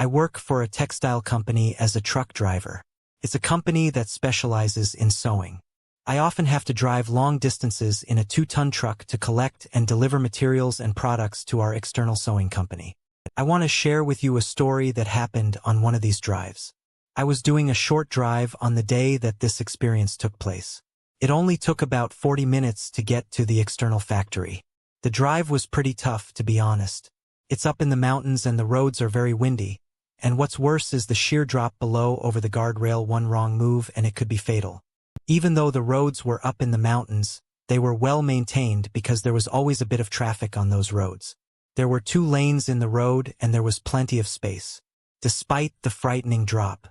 I work for a textile company as a truck driver. It's a company that specializes in sewing. I often have to drive long distances in a 2-ton truck to collect and deliver materials and products to our external sewing company. I want to share with you a story that happened on one of these drives. I was doing a short drive on the day that this experience took place. It only took about 40 minutes to get to the external factory. The drive was pretty tough, to be honest. It's up in the mountains and the roads are very windy. And what's worse is the sheer drop below over the guardrail. One wrong move and it could be fatal. Even though the roads were up in the mountains, they were well maintained because there was always a bit of traffic on those roads. There were 2 lanes in the road and there was plenty of space. Despite the frightening drop,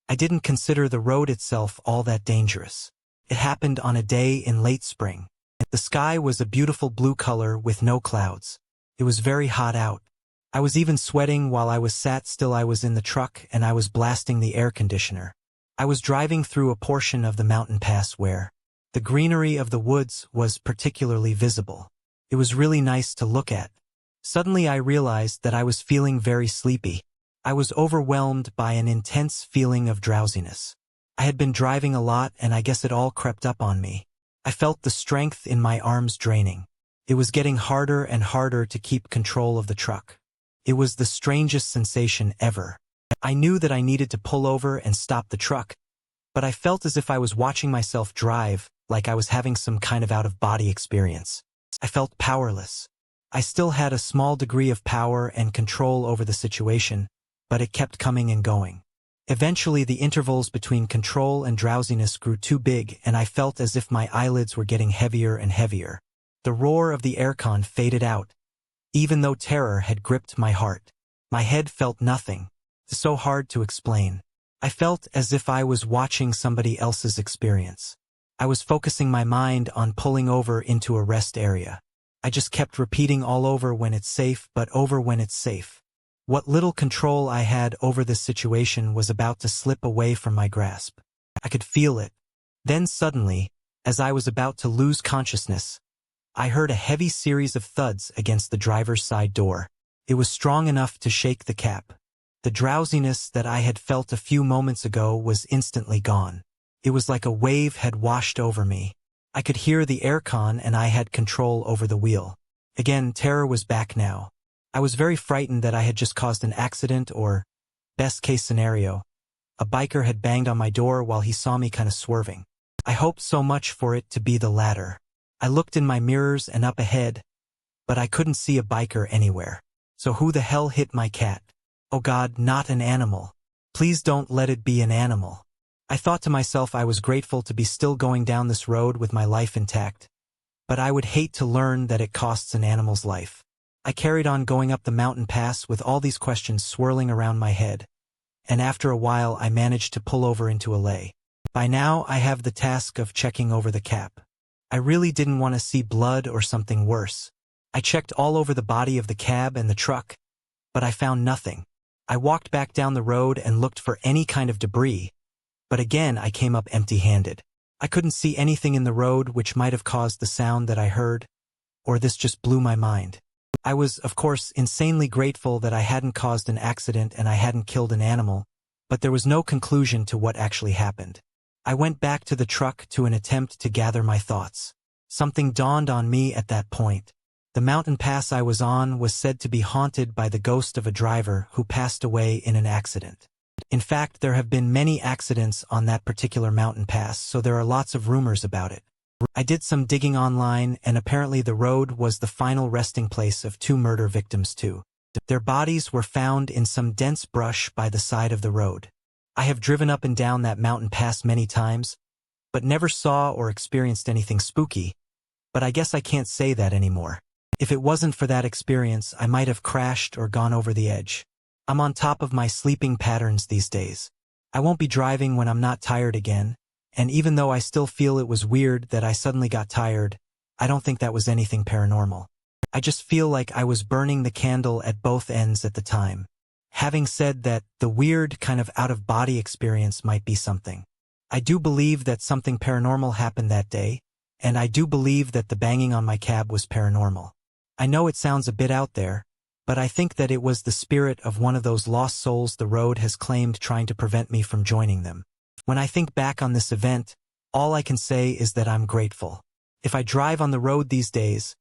I didn't consider the road itself all that dangerous. It happened on a day in late spring. The sky was a beautiful blue color with no clouds. It was very hot out. I was even sweating while I was sat still. I was in the truck and I was blasting the air conditioner. I was driving through a portion of the mountain pass where the greenery of the woods was particularly visible. It was really nice to look at. Suddenly I realized that I was feeling very sleepy. I was overwhelmed by an intense feeling of drowsiness. I had been driving a lot and I guess it all crept up on me. I felt the strength in my arms draining. It was getting harder and harder to keep control of the truck. It was the strangest sensation ever. I knew that I needed to pull over and stop the truck, but I felt as if I was watching myself drive, like I was having some kind of out-of-body experience. I felt powerless. I still had a small degree of power and control over the situation, but it kept coming and going. Eventually, the intervals between control and drowsiness grew too big, and I felt as if my eyelids were getting heavier and heavier. The roar of the aircon faded out, even though terror had gripped my heart. My head felt nothing. It's so hard to explain. I felt as if I was watching somebody else's experience. I was focusing my mind on pulling over into a rest area. I just kept repeating all over when it's safe, but over when it's safe. What little control I had over this situation was about to slip away from my grasp. I could feel it. Then suddenly, as I was about to lose consciousness, I heard a heavy series of thuds against the driver's side door. It was strong enough to shake the cap. The drowsiness that I had felt a few moments ago was instantly gone. It was like a wave had washed over me. I could hear the aircon and I had control over the wheel. Again, terror was back now. I was very frightened that I had just caused an accident or, best case scenario, a biker had banged on my door while he saw me kind of swerving. I hoped so much for it to be the latter. I looked in my mirrors and up ahead, but I couldn't see a biker anywhere. So who the hell hit my cat? Oh God, not an animal. Please don't let it be an animal. I thought to myself I was grateful to be still going down this road with my life intact, but I would hate to learn that it costs an animal's life. I carried on going up the mountain pass with all these questions swirling around my head, and after a while I managed to pull over into a lay. By now I have the task of checking over the cap. I really didn't want to see blood or something worse. I checked all over the body of the cab and the truck, but I found nothing. I walked back down the road and looked for any kind of debris, but again I came up empty-handed. I couldn't see anything in the road which might have caused the sound that I heard, or this just blew my mind. I was, of course, insanely grateful that I hadn't caused an accident and I hadn't killed an animal, but there was no conclusion to what actually happened. I went back to the truck to an attempt to gather my thoughts. Something dawned on me at that point. The mountain pass I was on was said to be haunted by the ghost of a driver who passed away in an accident. In fact, there have been many accidents on that particular mountain pass, so there are lots of rumors about it. I did some digging online, and apparently the road was the final resting place of 2 murder victims too. Their bodies were found in some dense brush by the side of the road. I have driven up and down that mountain pass many times, but never saw or experienced anything spooky, but I guess I can't say that anymore. If it wasn't for that experience, I might have crashed or gone over the edge. I'm on top of my sleeping patterns these days. I won't be driving when I'm not tired again, and even though I still feel it was weird that I suddenly got tired, I don't think that was anything paranormal. I just feel like I was burning the candle at both ends at the time. Having said that, the weird kind of out-of-body experience might be something. I do believe that something paranormal happened that day, and I do believe that the banging on my cab was paranormal. I know it sounds a bit out there, but I think that it was the spirit of one of those lost souls the road has claimed trying to prevent me from joining them. When I think back on this event, all I can say is that I'm grateful. If I drive on the road these days,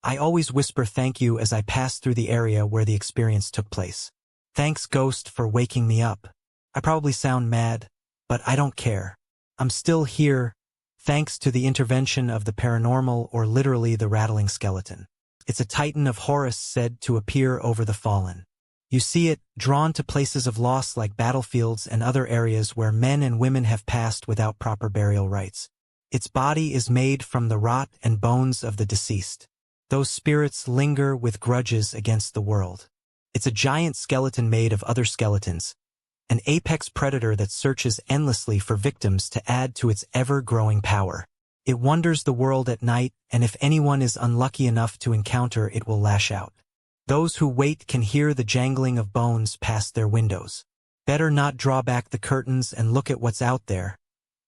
I always whisper thank you as I pass through the area where the experience took place. Thanks, Ghost, for waking me up. I probably sound mad, but I don't care. I'm still here, thanks to the intervention of the paranormal, or literally the rattling skeleton. It's a titan of Horus said to appear over the fallen. You see it, drawn to places of loss like battlefields and other areas where men and women have passed without proper burial rites. Its body is made from the rot and bones of the deceased. Those spirits linger with grudges against the world. It's a giant skeleton made of other skeletons, an apex predator that searches endlessly for victims to add to its ever-growing power. It wanders the world at night, and if anyone is unlucky enough to encounter it will lash out. Those who wait can hear the jangling of bones past their windows. Better not draw back the curtains and look at what's out there,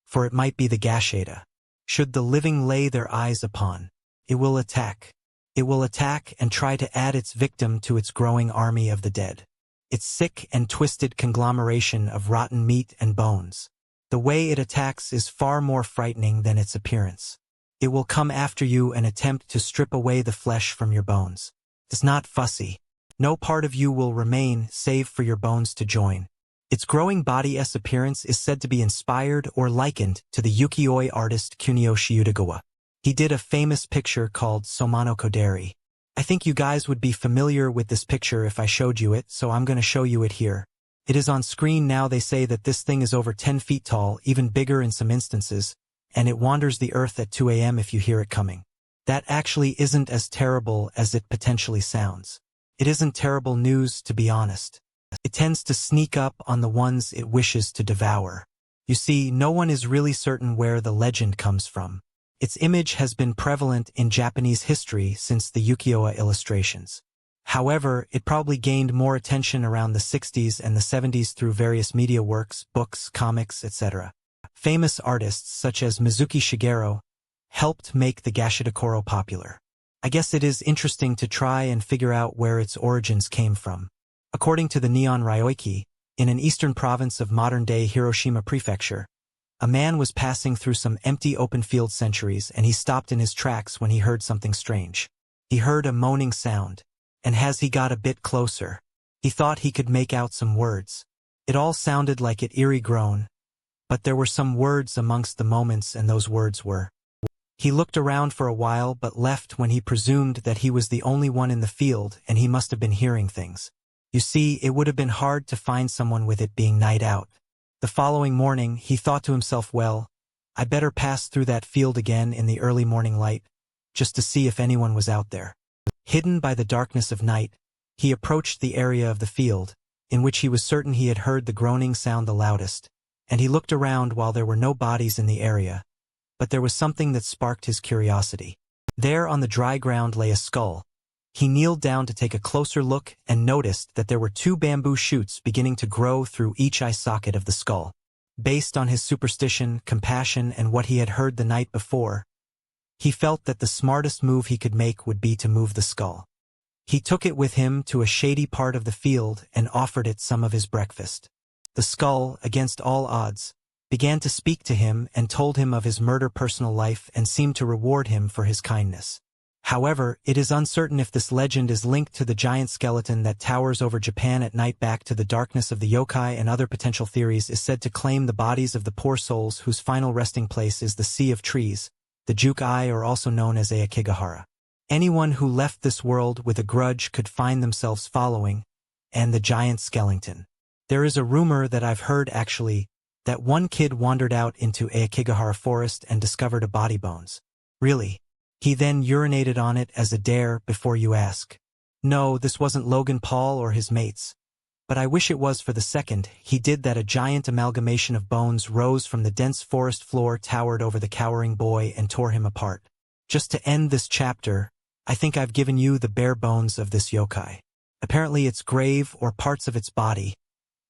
for it might be the Gashada. Should the living lay their eyes upon, it will attack. It will attack and try to add its victim to its growing army of the dead. Its sick and twisted conglomeration of rotten meat and bones. The way it attacks is far more frightening than its appearance. It will come after you and attempt to strip away the flesh from your bones. It's not fussy. No part of you will remain save for your bones to join. Its growing body's appearance is said to be inspired or likened to the ukiyo-e artist Kunio Shiutagawa. He did a famous picture called Somano Koderi. I think you guys would be familiar with this picture if I showed you it, so I'm going to show you it here. It is on screen now. They say that this thing is over 10 feet tall, even bigger in some instances, and it wanders the earth at 2 a.m. if you hear it coming. That actually isn't as terrible as it potentially sounds. It isn't terrible news, to be honest. It tends to sneak up on the ones it wishes to devour. You see, no one is really certain where the legend comes from. Its image has been prevalent in Japanese history since the ukiyo-e illustrations. However, it probably gained more attention around the 60s and the 70s through various media works, books, comics, etc. Famous artists such as Mizuki Shigeru helped make the Gashadakoro popular. I guess it is interesting to try and figure out where its origins came from. According to the Nihon Ryoiki, in an eastern province of modern-day Hiroshima Prefecture, a man was passing through some empty open field centuries, and he stopped in his tracks when he heard something strange. He heard a moaning sound, and as he got a bit closer, he thought he could make out some words. It all sounded like an eerie groan, but there were some words amongst the moments, and those words were. He looked around for a while but left when he presumed that he was the only one in the field and he must have been hearing things. You see, it would have been hard to find someone with it being night out. The following morning, he thought to himself, well, I better pass through that field again in the early morning light, just to see if anyone was out there. Hidden by the darkness of night, he approached the area of the field, in which he was certain he had heard the groaning sound the loudest, and he looked around while there were no bodies in the area. But there was something that sparked his curiosity. There on the dry ground lay a skull. He kneeled down to take a closer look and noticed that there were 2 bamboo shoots beginning to grow through each eye socket of the skull. Based on his superstition, compassion, and what he had heard the night before, he felt that the smartest move he could make would be to move the skull. He took it with him to a shady part of the field and offered it some of his breakfast. The skull, against all odds, began to speak to him and told him of his murder personal life and seemed to reward him for his kindness. However, it is uncertain if this legend is linked to the giant skeleton that towers over Japan at night. Back to the darkness of the yokai and other potential theories is said to claim the bodies of the poor souls whose final resting place is the Sea of Trees, the Jukai, or also known as Aokigahara. Anyone who left this world with a grudge could find themselves following, and the giant skeleton. There is a rumor that I've heard actually, that one kid wandered out into Aokigahara forest and discovered a body bones. Really? He then urinated on it as a dare, before you ask. No, this wasn't Logan Paul or his mates. But I wish it was for the second. He did that. A giant amalgamation of bones rose from the dense forest floor, towered over the cowering boy, and tore him apart. Just to end this chapter, I think I've given you the bare bones of this yokai. Apparently its grave, or parts of its body,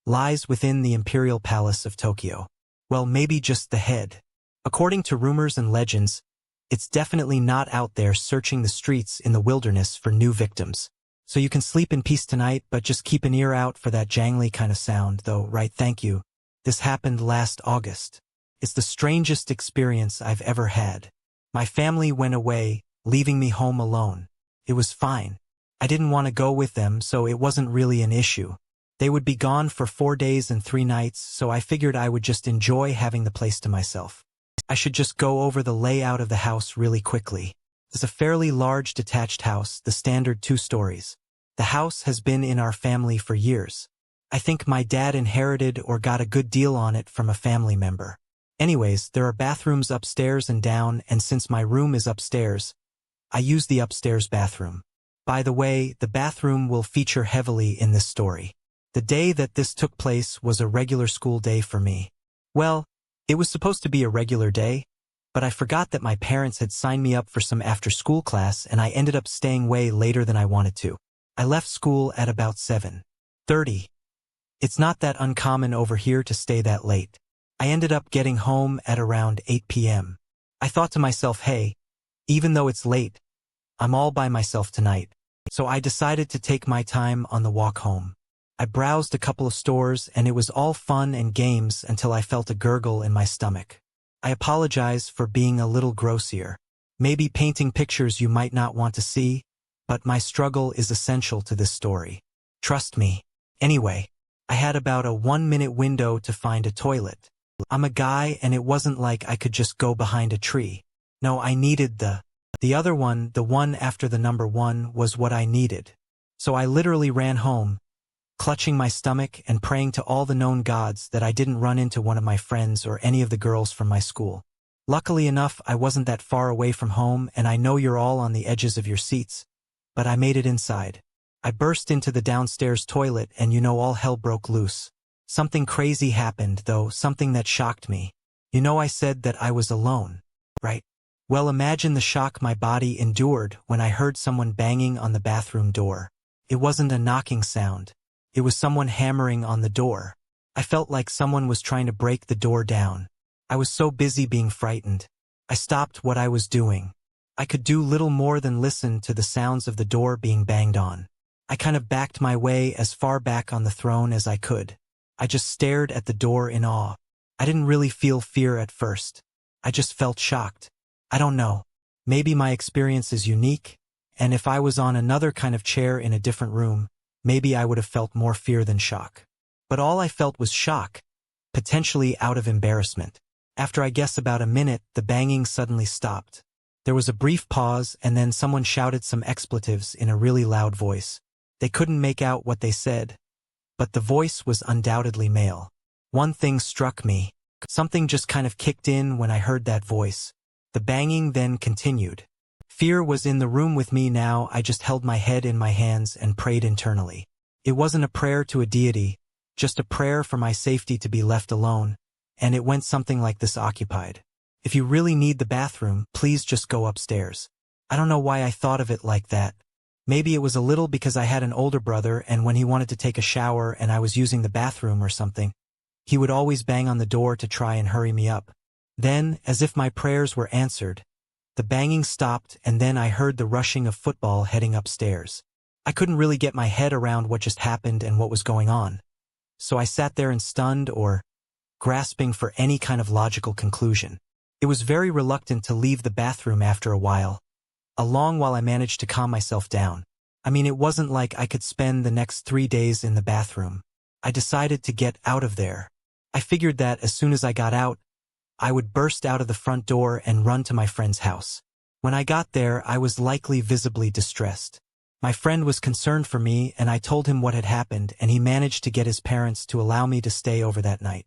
lies within the Imperial Palace of Tokyo. Well, maybe just the head. According to rumors and legends, it's definitely not out there searching the streets in the wilderness for new victims. So you can sleep in peace tonight, but just keep an ear out for that jangly kind of sound, though, right? Thank you. This happened last August. It's the strangest experience I've ever had. My family went away, leaving me home alone. It was fine. I didn't want to go with them, so it wasn't really an issue. They would be gone for 4 days and 3 nights, so I figured I would just enjoy having the place to myself. I should just go over the layout of the house really quickly. It's a fairly large detached house, the standard 2 stories. The house has been in our family for years. I think my dad inherited or got a good deal on it from a family member. Anyways, there are bathrooms upstairs and down, and since my room is upstairs, I use the upstairs bathroom. By the way, the bathroom will feature heavily in this story. The day that this took place was a regular school day for me. Well, it was supposed to be a regular day, but I forgot that my parents had signed me up for some after-school class and I ended up staying way later than I wanted to. I left school at about 7:30. It's not that uncommon over here to stay that late. I ended up getting home at around 8 p.m. I thought to myself, hey, even though it's late, I'm all by myself tonight. So I decided to take my time on the walk home. I browsed a couple of stores and it was all fun and games until I felt a gurgle in my stomach. I apologize for being a little gross here. Maybe painting pictures you might not want to see, but my struggle is essential to this story. Trust me. Anyway, I had about a 1-minute window to find a toilet. I'm a guy and it wasn't like I could just go behind a tree. No, I needed the other one, the one after the number 1 was what I needed. So I literally ran home, clutching my stomach and praying to all the known gods that I didn't run into one of my friends or any of the girls from my school. Luckily enough, I wasn't that far away from home and I know you're all on the edges of your seats, but I made it inside. I burst into the downstairs toilet and all hell broke loose. Something crazy happened, though, something that shocked me. I said that I was alone, right? Well, imagine the shock my body endured when I heard someone banging on the bathroom door. It wasn't a knocking sound. It was someone hammering on the door. I felt like someone was trying to break the door down. I was so busy being frightened. I stopped what I was doing. I could do little more than listen to the sounds of the door being banged on. I kind of backed my way as far back on the throne as I could. I just stared at the door in awe. I didn't really feel fear at first. I just felt shocked. I don't know. Maybe my experience is unique, and if I was on another kind of chair in a different room, maybe I would have felt more fear than shock. But all I felt was shock, potentially out of embarrassment. After I guess about a minute, the banging suddenly stopped. There was a brief pause and then someone shouted some expletives in a really loud voice. They couldn't make out what they said, but the voice was undoubtedly male. One thing struck me. Something just kind of kicked in when I heard that voice. The banging then continued. Fear was in the room with me now. I just held my head in my hands and prayed internally. It wasn't a prayer to a deity, just a prayer for my safety to be left alone, and it went something like this: occupied. If you really need the bathroom, please just go upstairs. I don't know why I thought of it like that. Maybe it was a little because I had an older brother and when he wanted to take a shower and I was using the bathroom or something, he would always bang on the door to try and hurry me up. Then, as if my prayers were answered, the banging stopped and then I heard the rushing of football heading upstairs. I couldn't really get my head around what just happened and what was going on. So I sat there in stunned or grasping for any kind of logical conclusion. It was very reluctant to leave the bathroom after a while. A long while I managed to calm myself down. I mean, it wasn't like I could spend the next 3 days in the bathroom. I decided to get out of there. I figured that as soon as I got out, I would burst out of the front door and run to my friend's house. When I got there, I was likely visibly distressed. My friend was concerned for me and I told him what had happened and he managed to get his parents to allow me to stay over that night.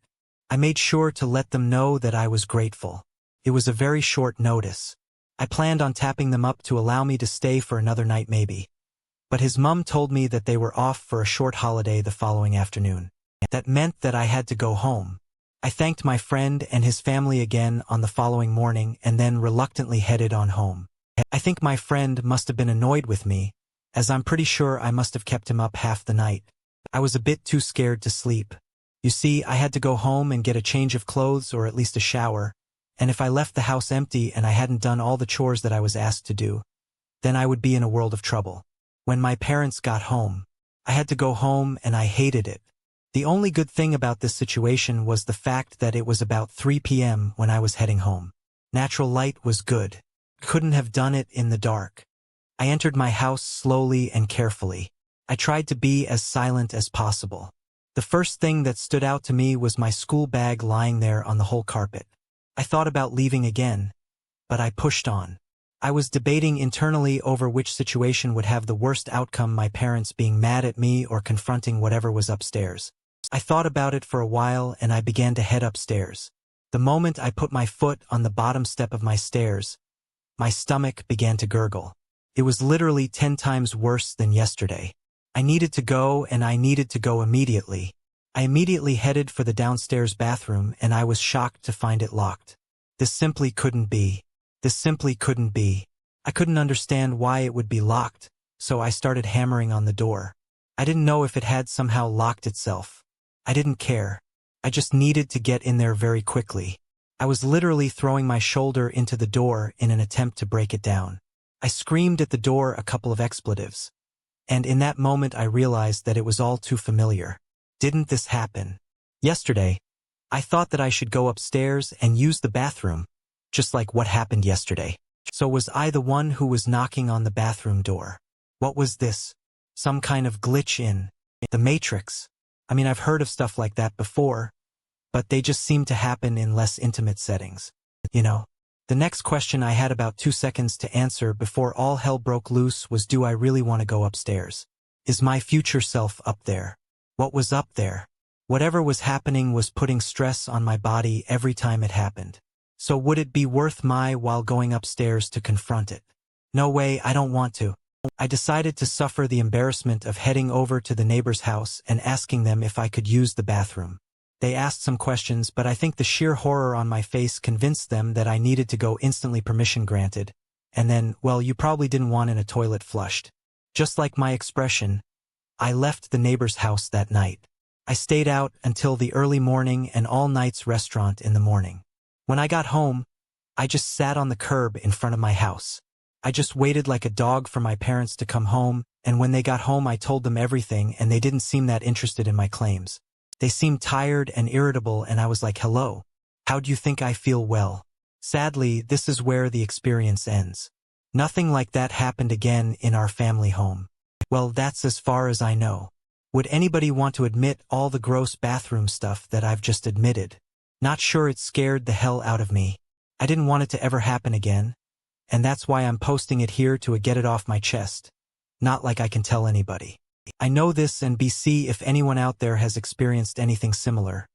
I made sure to let them know that I was grateful. It was a very short notice. I planned on tapping them up to allow me to stay for another night maybe. But his mum told me that they were off for a short holiday the following afternoon. That meant that I had to go home. I thanked my friend and his family again on the following morning and then reluctantly headed on home. I think my friend must have been annoyed with me, as I'm pretty sure I must have kept him up half the night. I was a bit too scared to sleep. You see, I had to go home and get a change of clothes or at least a shower, and if I left the house empty and I hadn't done all the chores that I was asked to do, then I would be in a world of trouble. When my parents got home, I had to go home and I hated it. The only good thing about this situation was the fact that it was about 3 p.m. when I was heading home. Natural light was good. Couldn't have done it in the dark. I entered my house slowly and carefully. I tried to be as silent as possible. The first thing that stood out to me was my school bag lying there on the whole carpet. I thought about leaving again, but I pushed on. I was debating internally over which situation would have the worst outcome, my parents being mad at me or confronting whatever was upstairs. I thought about it for a while and I began to head upstairs. The moment I put my foot on the bottom step of my stairs, my stomach began to gurgle. It was literally 10 times worse than yesterday. I needed to go and I needed to go immediately. I immediately headed for the downstairs bathroom and I was shocked to find it locked. This simply couldn't be. This simply couldn't be. I couldn't understand why it would be locked, so I started hammering on the door. I didn't know if it had somehow locked itself. I didn't care. I just needed to get in there very quickly. I was literally throwing my shoulder into the door in an attempt to break it down. I screamed at the door a couple of expletives. And in that moment I realized that it was all too familiar. Didn't this happen yesterday? I thought that I should go upstairs and use the bathroom, just like what happened yesterday. So was I the one who was knocking on the bathroom door? What was this? Some kind of glitch in the Matrix? I mean, I've heard of stuff like that before, but they just seem to happen in less intimate settings. You know? The next question I had about 2 seconds to answer before all hell broke loose was, do I really want to go upstairs? Is my future self up there? What was up there? Whatever was happening was putting stress on my body every time it happened. So would it be worth my while going upstairs to confront it? No way, I don't want to. I decided to suffer the embarrassment of heading over to the neighbor's house and asking them if I could use the bathroom. They asked some questions, but I think the sheer horror on my face convinced them that I needed to go instantly, permission granted. And then, well, you probably didn't want in a toilet flushed. Just like my expression, I left the neighbor's house that night. I stayed out until the early morning and all night's restaurant in the morning. When I got home, I just sat on the curb in front of my house. I just waited like a dog for my parents to come home, and when they got home I told them everything and they didn't seem that interested in my claims. They seemed tired and irritable and I was like, hello, how do you think I feel? Well, sadly, this is where the experience ends. Nothing like that happened again in our family home. Well, that's as far as I know. Would anybody want to admit all the gross bathroom stuff that I've just admitted? Not sure, it scared the hell out of me. I didn't want it to ever happen again. And that's why I'm posting it here, to get it off my chest. Not like I can tell anybody. I know this, and see if anyone out there has experienced anything similar.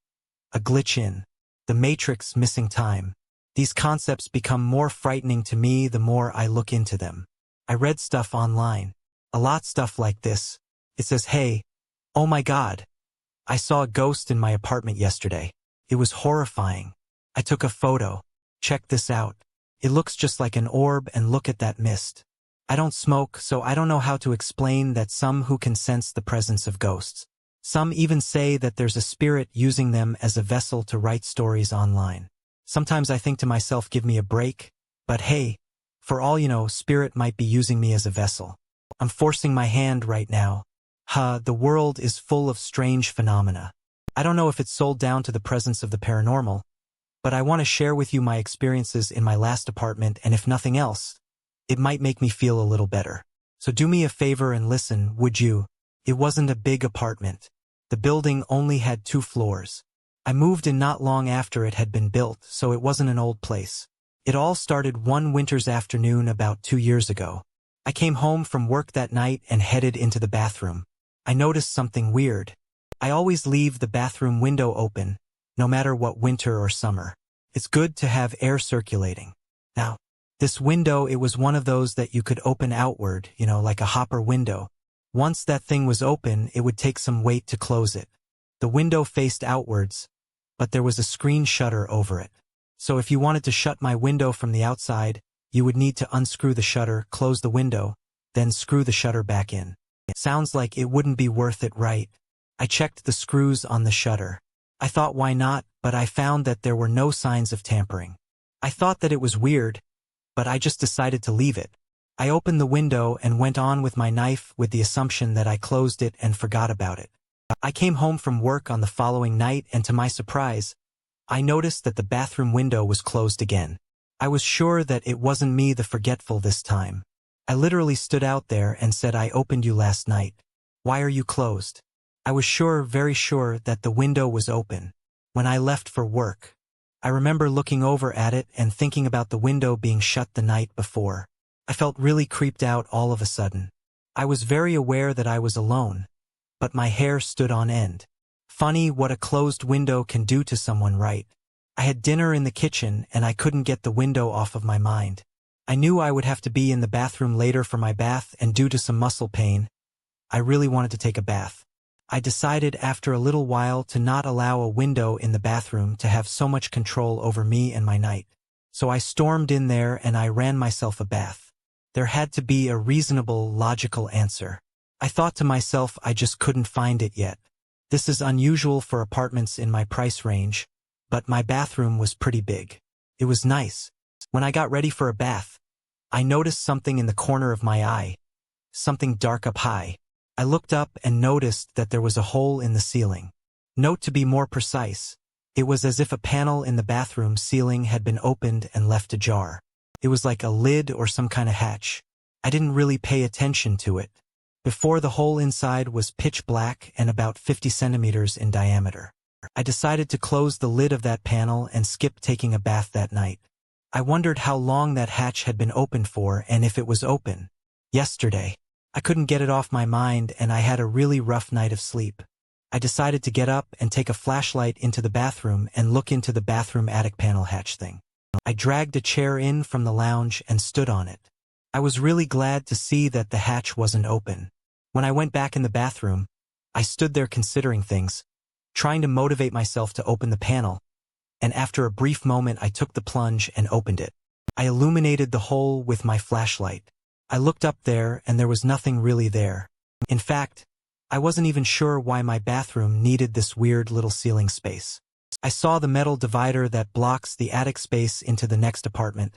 A glitch in the Matrix, missing time. These concepts become more frightening to me the more I look into them. I read stuff online. A lot stuff like this. It says, hey, oh my God, I saw a ghost in my apartment yesterday. It was horrifying. I took a photo. Check this out. It looks just like an orb, and look at that mist. I don't smoke, so I don't know how to explain that some who can sense the presence of ghosts. Some even say that there's a spirit using them as a vessel to write stories online. Sometimes I think to myself, give me a break. But hey, for all you know, spirit might be using me as a vessel. I'm forcing my hand right now. The world is full of strange phenomena. I don't know if it's sold down to the presence of the paranormal, but I want to share with you my experiences in my last apartment, and if nothing else, it might make me feel a little better. So do me a favor and listen, would you? It wasn't a big apartment. The building only had 2 floors. I moved in not long after it had been built, so it wasn't an old place. It all started one winter's afternoon about 2 years ago. I came home from work that night and headed into the bathroom. I noticed something weird. I always leave the bathroom window open, no matter what winter or summer. It's good to have air circulating. Now, this window, it was one of those that you could open outward, like a hopper window. Once that thing was open, it would take some weight to close it. The window faced outwards, but there was a screen shutter over it. So if you wanted to shut my window from the outside, you would need to unscrew the shutter, close the window, then screw the shutter back in. It sounds like it wouldn't be worth it, right? I checked the screws on the shutter. I thought, why not, but I found that there were no signs of tampering. I thought that it was weird, but I just decided to leave it. I opened the window and went on with my knife with the assumption that I closed it and forgot about it. I came home from work on the following night and to my surprise, I noticed that the bathroom window was closed again. I was sure that it wasn't me the forgetful this time. I literally stood out there and said, "I opened you last night. Why are you closed?" I was sure, very sure, that the window was open. When I left for work, I remember looking over at it and thinking about the window being shut the night before. I felt really creeped out all of a sudden. I was very aware that I was alone, but my hair stood on end. Funny what a closed window can do to someone, right? I had dinner in the kitchen and I couldn't get the window off of my mind. I knew I would have to be in the bathroom later for my bath, and due to some muscle pain, I really wanted to take a bath. I decided after a little while to not allow a window in the bathroom to have so much control over me and my night. So I stormed in there and I ran myself a bath. There had to be a reasonable, logical answer. I thought to myself, I just couldn't find it yet. This is unusual for apartments in my price range, but my bathroom was pretty big. It was nice. When I got ready for a bath, I noticed something in the corner of my eye, something dark up high. I looked up and noticed that there was a hole in the ceiling. Note, to be more precise, it was as if a panel in the bathroom ceiling had been opened and left ajar. It was like a lid or some kind of hatch. I didn't really pay attention to it. Before, the hole inside was pitch black and about 50 centimeters in diameter. I decided to close the lid of that panel and skip taking a bath that night. I wondered how long that hatch had been open for and if it was open. Yesterday. I couldn't get it off my mind and I had a really rough night of sleep. I decided to get up and take a flashlight into the bathroom and look into the bathroom attic panel hatch thing. I dragged a chair in from the lounge and stood on it. I was really glad to see that the hatch wasn't open. When I went back in the bathroom, I stood there considering things, trying to motivate myself to open the panel, and after a brief moment I took the plunge and opened it. I illuminated the hole with my flashlight. I looked up there and there was nothing really there. In fact, I wasn't even sure why my bathroom needed this weird little ceiling space. I saw the metal divider that blocks the attic space into the next apartment,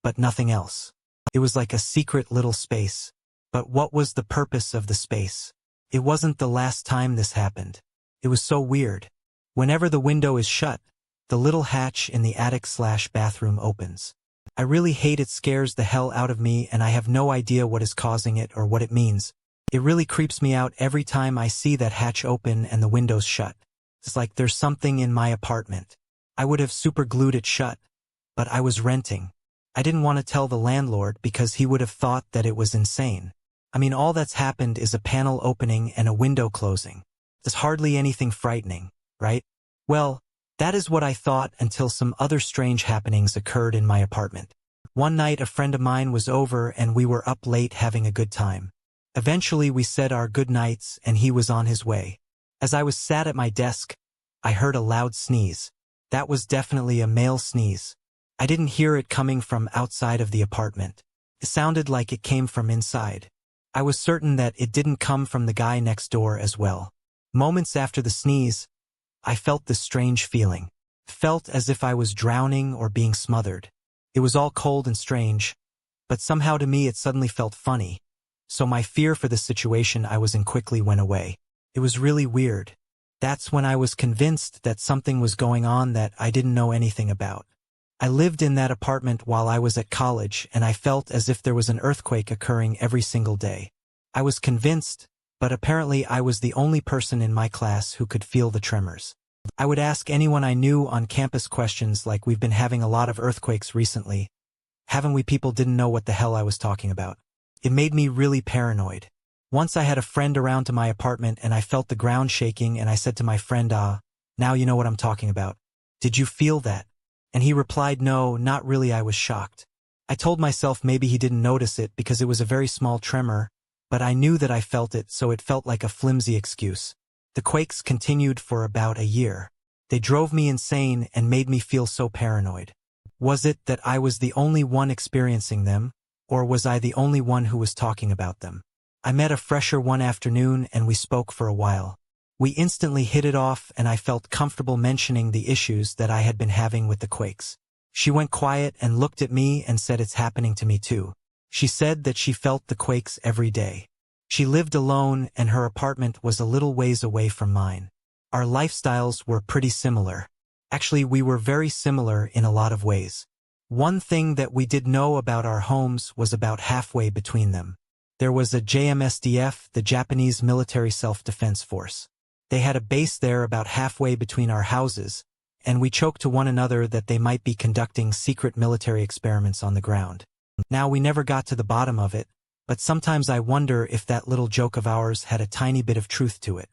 but nothing else. It was like a secret little space. But what was the purpose of the space? It wasn't the last time this happened. It was so weird. Whenever the window is shut, the little hatch in the attic/bathroom opens. I really hate it, scares the hell out of me, and I have no idea what is causing it or what it means. It really creeps me out every time I see that hatch open and the windows shut. It's like there's something in my apartment. I would have super glued it shut, but I was renting. I didn't want to tell the landlord because he would have thought that it was insane. I mean, all that's happened is a panel opening and a window closing. There's hardly anything frightening, right? Well, that is what I thought until some other strange happenings occurred in my apartment. One night a friend of mine was over and we were up late having a good time. Eventually we said our good nights and he was on his way. As I was sat at my desk, I heard a loud sneeze. That was definitely a male sneeze. I didn't hear it coming from outside of the apartment. It sounded like it came from inside. I was certain that it didn't come from the guy next door as well. Moments after the sneeze, I felt this strange feeling. Felt as if I was drowning or being smothered. It was all cold and strange, but somehow to me it suddenly felt funny. So my fear for the situation I was in quickly went away. It was really weird. That's when I was convinced that something was going on that I didn't know anything about. I lived in that apartment while I was at college and I felt as if there was an earthquake occurring every single day. I was convinced, but apparently I was the only person in my class who could feel the tremors. I would ask anyone I knew on campus questions like, "We've been having a lot of earthquakes recently. Haven't we?" People didn't know what the hell I was talking about. It made me really paranoid. Once I had a friend around to my apartment and I felt the ground shaking and I said to my friend, "Now you know what I'm talking about. Did you feel that?" And he replied, "No, not really." I was shocked. I told myself maybe he didn't notice it because it was a very small tremor, but I knew that I felt it, so it felt like a flimsy excuse. The quakes continued for about a year. They drove me insane and made me feel so paranoid. Was it that I was the only one experiencing them, or was I the only one who was talking about them? I met a fresher one afternoon and we spoke for a while. We instantly hit it off and I felt comfortable mentioning the issues that I had been having with the quakes. She went quiet and looked at me and said, "It's happening to me too." She said that she felt the quakes every day. She lived alone and her apartment was a little ways away from mine. Our lifestyles were pretty similar. Actually, we were very similar in a lot of ways. One thing that we did know about our homes was about halfway between them. There was a JMSDF, the Japanese Military Self-Defense Force. They had a base there about halfway between our houses, and we joked to one another that they might be conducting secret military experiments on the ground. Now, we never got to the bottom of it, but sometimes I wonder if that little joke of ours had a tiny bit of truth to it.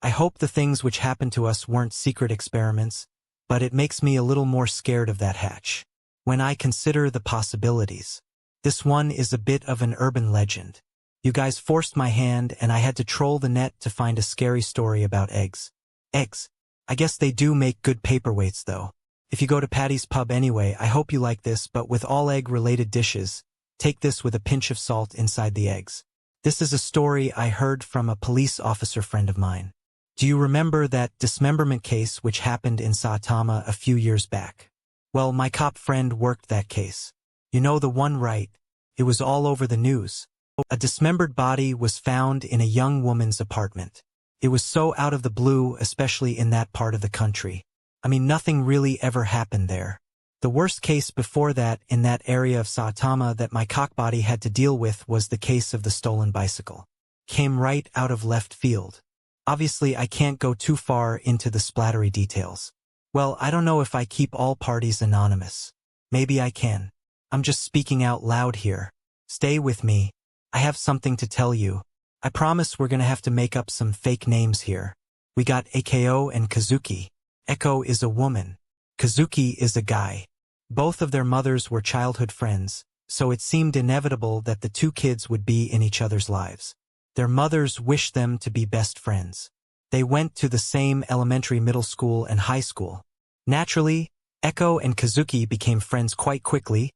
I hope the things which happened to us weren't secret experiments, but it makes me a little more scared of that hatch. When I consider the possibilities. This one is a bit of an urban legend. You guys forced my hand and I had to troll the net to find a scary story about eggs. Eggs. I guess they do make good paperweights though. If you go to Patty's Pub anyway, I hope you like this, but with all egg-related dishes, take this with a pinch of salt inside the eggs. This is a story I heard from a police officer friend of mine. Do you remember that dismemberment case which happened in Saitama a few years back? Well, my cop friend worked that case. You know the one, right? It was all over the news. A dismembered body was found in a young woman's apartment. It was so out of the blue, especially in that part of the country. I mean, nothing really ever happened there. The worst case before that in that area of Saitama that my cockbody had to deal with was the case of the stolen bicycle. Came right out of left field. Obviously, I can't go too far into the splattery details. Well, I don't know if I keep all parties anonymous. Maybe I can. I'm just speaking out loud here. Stay with me. I have something to tell you. I promise we're gonna have to make up some fake names here. We got Akio and Kazuki. Eko is a woman. Kazuki is a guy. Both of their mothers were childhood friends, so it seemed inevitable that the two kids would be in each other's lives. Their mothers wished them to be best friends. They went to the same elementary, middle school, and high school. Naturally, Eko and Kazuki became friends quite quickly,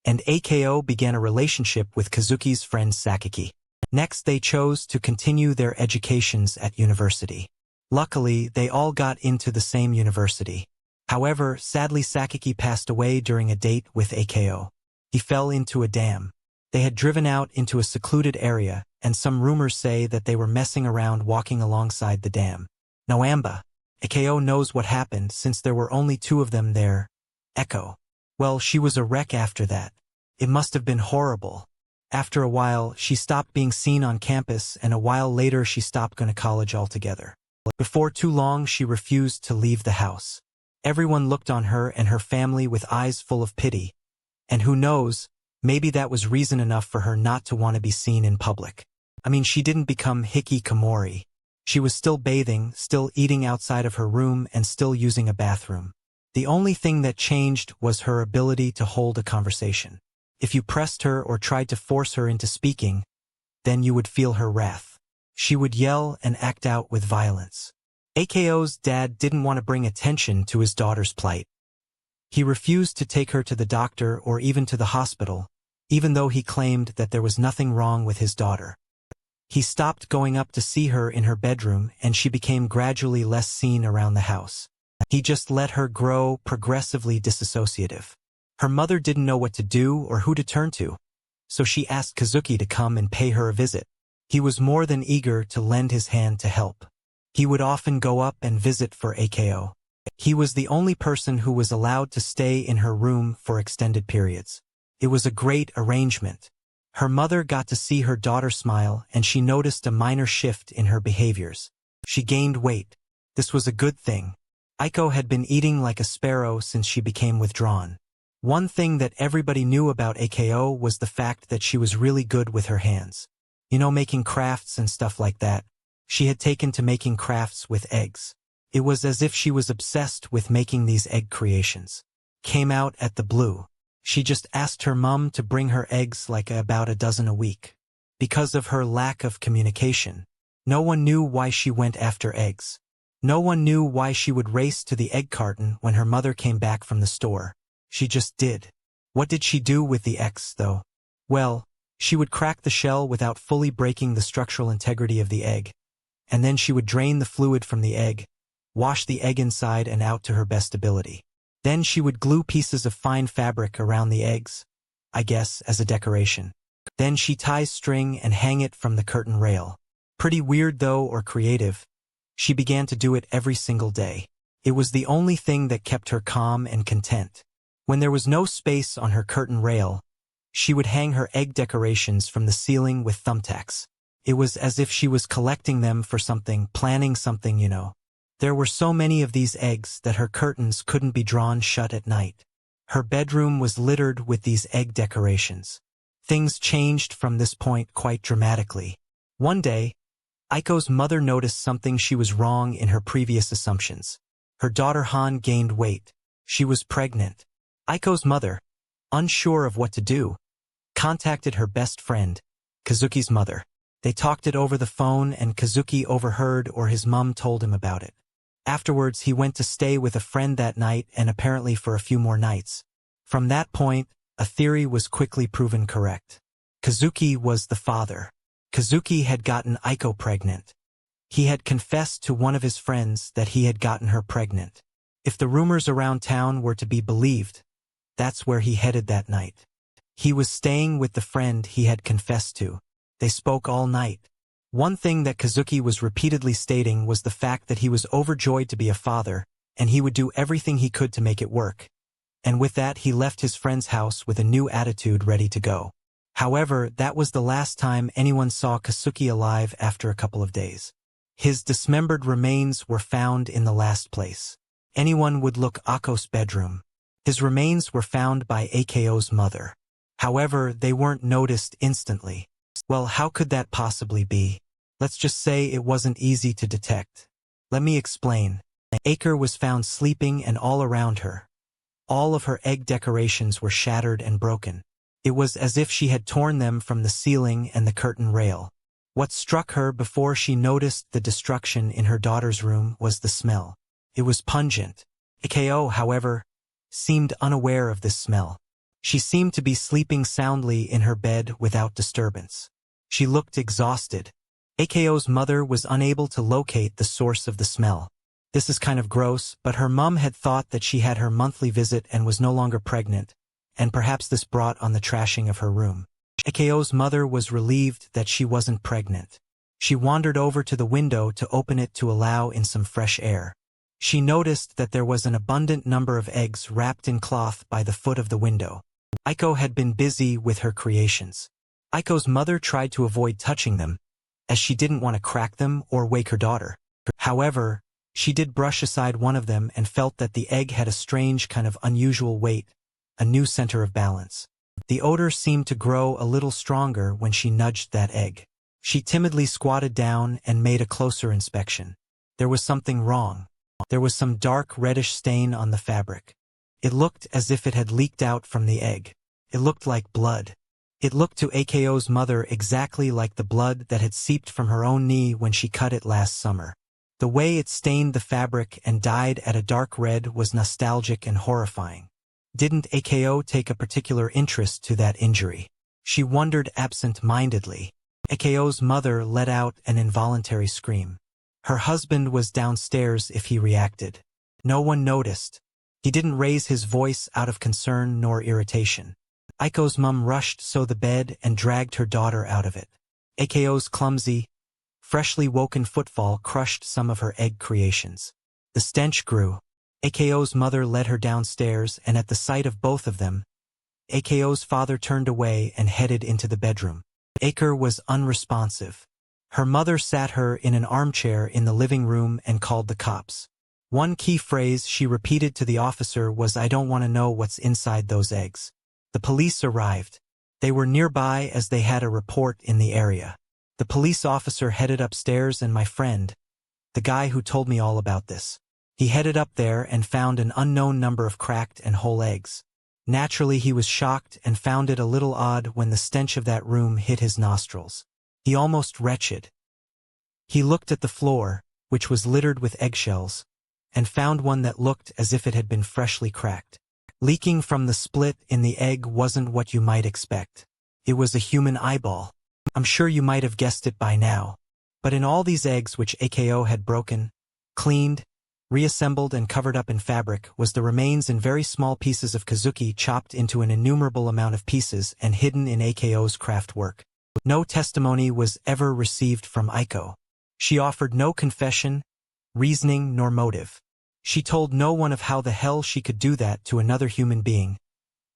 and Akio began a relationship with Kazuki's friend Sakaki. Next, they chose to continue their educations at university. Luckily, they all got into the same university. However, sadly, Sakaki passed away during a date with Akio. He fell into a dam. They had driven out into a secluded area, and some rumors say that they were messing around walking alongside the dam. Now Amba, Akio knows what happened since there were only two of them there. Eko. Well, she was a wreck after that. It must have been horrible. After a while, she stopped being seen on campus, and a while later she stopped going to college altogether. Before too long, she refused to leave the house. Everyone looked on her and her family with eyes full of pity. And who knows, maybe that was reason enough for her not to want to be seen in public. I mean, she didn't become hikikomori. She was still bathing, still eating outside of her room, and still using a bathroom. The only thing that changed was her ability to hold a conversation. If you pressed her or tried to force her into speaking, then you would feel her wrath. She would yell and act out with violence. Akio's dad didn't want to bring attention to his daughter's plight. He refused to take her to the doctor or even to the hospital, even though he claimed that there was nothing wrong with his daughter. He stopped going up to see her in her bedroom, and she became gradually less seen around the house. He just let her grow progressively disassociative. Her mother didn't know what to do or who to turn to, so she asked Kazuki to come and pay her a visit. He was more than eager to lend his hand to help. He would often go up and visit for Akio. He was the only person who was allowed to stay in her room for extended periods. It was a great arrangement. Her mother got to see her daughter smile, and she noticed a minor shift in her behaviors. She gained weight. This was a good thing. Aiko had been eating like a sparrow since she became withdrawn. One thing that everybody knew about Akio was the fact that she was really good with her hands. You know, making crafts and stuff like that. She had taken to making crafts with eggs. It was as if she was obsessed with making these egg creations. Came out at the blue. She just asked her mom to bring her eggs like about a dozen a week. Because of her lack of communication, no one knew why she went after eggs. No one knew why she would race to the egg carton when her mother came back from the store. She just did. What did she do with the eggs, though? Well, she would crack the shell without fully breaking the structural integrity of the egg, and then she would drain the fluid from the egg, wash the egg inside and out to her best ability. Then she would glue pieces of fine fabric around the eggs, I guess as a decoration. Then she ties string and hang it from the curtain rail. Pretty weird though, or creative. She began to do it every single day. It was the only thing that kept her calm and content. When there was no space on her curtain rail, she would hang her egg decorations from the ceiling with thumbtacks. It was as if she was collecting them for something, planning something, you know. There were so many of these eggs that her curtains couldn't be drawn shut at night. Her bedroom was littered with these egg decorations. Things changed from this point quite dramatically. One day, Aiko's mother noticed something she was wrong in her previous assumptions. Her daughter Han gained weight. She was pregnant. Aiko's mother, unsure of what to do, contacted her best friend, Kazuki's mother. They talked it over the phone and Kazuki overheard, or his mom told him about it. Afterwards, he went to stay with a friend that night and apparently for a few more nights. From that point, a theory was quickly proven correct. Kazuki was the father. Kazuki had gotten Aiko pregnant. He had confessed to one of his friends that he had gotten her pregnant. If the rumors around town were to be believed, that's where he headed that night. He was staying with the friend he had confessed to. They spoke all night. One thing that Kazuki was repeatedly stating was the fact that he was overjoyed to be a father, and he would do everything he could to make it work. And with that, he left his friend's house with a new attitude ready to go. However, that was the last time anyone saw Kazuki alive after a couple of days. His dismembered remains were found in the last place. Anyone would look Aiko's bedroom. His remains were found by Aiko's mother. However, they weren't noticed instantly. Well, how could that possibly be? Let's just say it wasn't easy to detect. Let me explain. Aiko was found sleeping, and all around her, all of her egg decorations were shattered and broken. It was as if she had torn them from the ceiling and the curtain rail. What struck her before she noticed the destruction in her daughter's room was the smell. It was pungent. Aiko, however, seemed unaware of this smell. She seemed to be sleeping soundly in her bed without disturbance. She looked exhausted. Aiko's mother was unable to locate the source of the smell. This is kind of gross, but her mom had thought that she had her monthly visit and was no longer pregnant, and perhaps this brought on the trashing of her room. Aiko's mother was relieved that she wasn't pregnant. She wandered over to the window to open it to allow in some fresh air. She noticed that there was an abundant number of eggs wrapped in cloth by the foot of the window. Aiko had been busy with her creations. Aiko's mother tried to avoid touching them, as she didn't want to crack them or wake her daughter. However, she did brush aside one of them and felt that the egg had a strange kind of unusual weight, a new center of balance. The odor seemed to grow a little stronger when she nudged that egg. She timidly squatted down and made a closer inspection. There was something wrong. There was some dark reddish stain on the fabric. It looked as if it had leaked out from the egg. It looked like blood. It looked to Aiko's mother exactly like the blood that had seeped from her own knee when she cut it last summer. The way it stained the fabric and dyed at a dark red was nostalgic and horrifying. Didn't Aiko take a particular interest to that injury? She wondered absent-mindedly. Aiko's mother let out an involuntary scream. Her husband was downstairs if he reacted. No one noticed. He didn't raise his voice out of concern nor irritation. Aiko's mom rushed to the bed and dragged her daughter out of it. Aiko's clumsy, freshly woken footfall crushed some of her egg creations. The stench grew. Aiko's mother led her downstairs, and at the sight of both of them, Aiko's father turned away and headed into the bedroom. Aiko was unresponsive. Her mother sat her in an armchair in the living room and called the cops. One key phrase she repeated to the officer was, "I don't want to know what's inside those eggs." The police arrived. They were nearby as they had a report in the area. The police officer headed upstairs, and my friend, the guy who told me all about this, he headed up there and found an unknown number of cracked and whole eggs. Naturally, he was shocked and found it a little odd when the stench of that room hit his nostrils. He almost wretched. He looked at the floor, which was littered with eggshells, and found one that looked as if it had been freshly cracked. Leaking from the split in the egg wasn't what you might expect. It was a human eyeball. I'm sure you might have guessed it by now. But in all these eggs which Aiko had broken, cleaned, Reassembled and covered up in fabric was the remains in very small pieces of Kazuki chopped into an innumerable amount of pieces and hidden in Aiko's craft work. No testimony was ever received from Aiko. She offered no confession, reasoning, nor motive. She told no one of how the hell she could do that to another human being,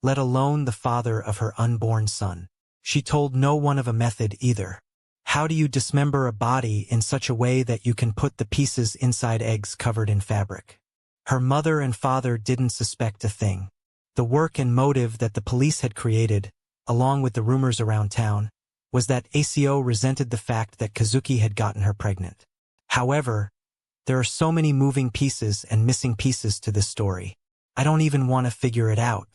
let alone the father of her unborn son. She told no one of a method either. How do you dismember a body in such a way that you can put the pieces inside eggs covered in fabric? Her mother and father didn't suspect a thing. The work and motive that the police had created, along with the rumors around town, was that Aiko resented the fact that Kazuki had gotten her pregnant. However, there are so many moving pieces and missing pieces to this story. I don't even want to figure it out.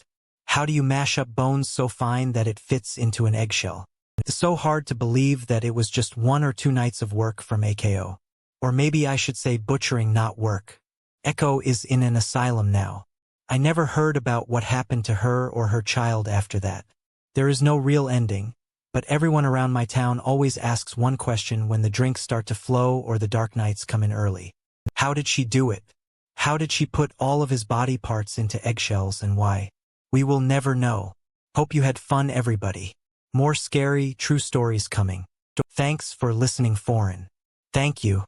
How do you mash up bones so fine that it fits into an eggshell? It's so hard to believe that it was just 1 or 2 nights of work from Aiko. Or maybe I should say butchering, not work. Aiko is in an asylum now. I never heard about what happened to her or her child after that. There is no real ending, but everyone around my town always asks one question when the drinks start to flow or the dark nights come in early. How did she do it? How did she put all of his body parts into eggshells, and why? We will never know. Hope you had fun, everybody. More scary, true stories coming. Thanks for listening, Foreign. Thank you.